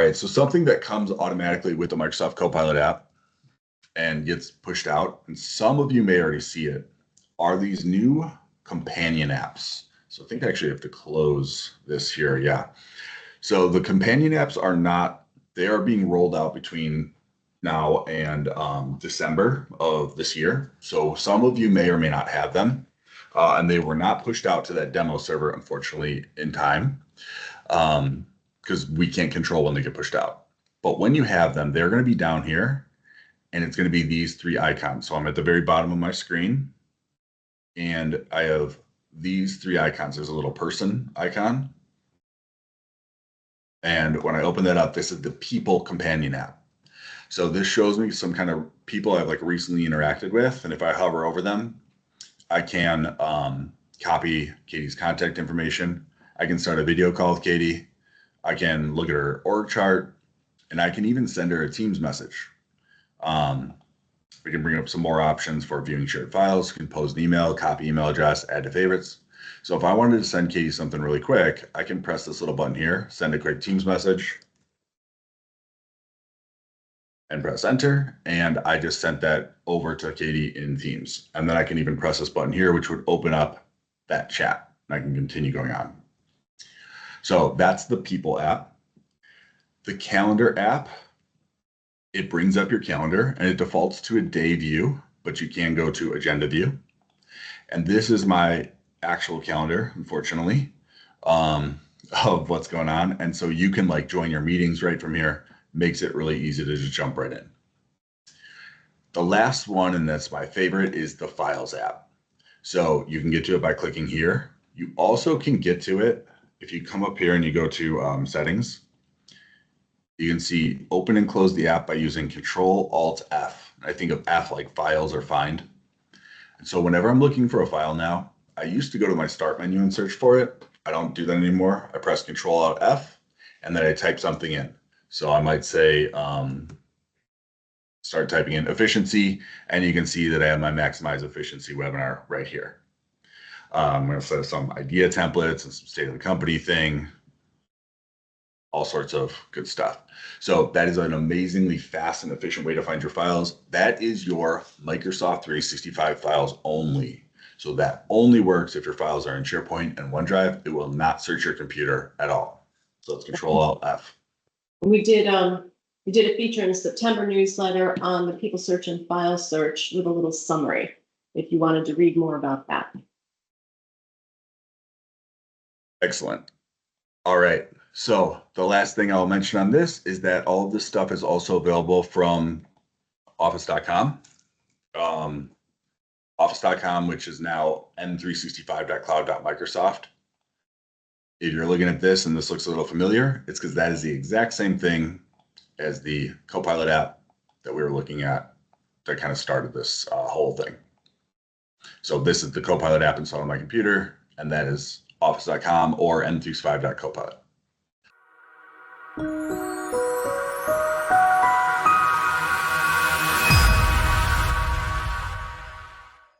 right, so something that comes automatically with the Microsoft Copilot app and gets pushed out, and some of you may already see it, are these new companion apps. So I think I actually have to close this here. Yeah. So the companion apps are not, they are being rolled out between now and December of this year. So some of you may or may not have them. And they were not pushed out to that demo server, unfortunately, in time, because we can't control when they get pushed out. But when you have them, they're going to be down here, and it's going to be these three icons. So I'm at the very bottom of my screen, and I have these three icons. There's a little person icon. And when I open that up, this is the People Companion app. So this shows me some kind of people I've like recently interacted with. And if I hover over them, I can copy Katie's contact information. I can start a video call with Katie. I can look at her org chart, and I can even send her a Teams message. We can bring up some more options for viewing shared files, compose an email, copy email address, add to favorites. So if I wanted to send Katie something really quick, I can press this little button here, send a quick Teams message, and press enter. And I just sent that over to Katie in Teams. And then I can even press this button here, which would open up that chat. And I can continue going on. So that's the People app. The Calendar app, it brings up your calendar and it defaults to a day view, but you can go to agenda view. And this is my actual calendar, unfortunately, of what's going on. And so you can like join your meetings right from here. Makes it really easy to just jump right in. The last one, and that's my favorite, is the Files app. So you can get to it by clicking here. You also can get to it if you come up here and you go to settings. You can see open and close the app by using Control-Alt-F. I think of F like files or find. And so whenever I'm looking for a file now, I used to go to my start menu and search for it. I don't do that anymore. I press Control-Alt-F and then I type something in. So I might say, start typing in efficiency, and you can see that I have my maximize efficiency webinar right here. I'm going to set some idea templates and some state of the company thing, all sorts of good stuff. So that is an amazingly fast and efficient way to find your files. That is your Microsoft 365 files only. So that only works if your files are in SharePoint and OneDrive. It will not search your computer at all. So it's Control-Alt-F. We did a feature in the September newsletter on the people search and file search with a little summary, if you wanted to read more about that. Excellent. All right. So the last thing I'll mention on this is that all of this stuff is also available from office.com. Office.com, which is now M365.cloud.microsoft. If you're looking at this and this looks a little familiar, it's because that is the exact same thing as the Copilot app that we were looking at that kind of started this whole thing. So this is the Copilot app installed on my computer, and that is office.com or M365.copilot.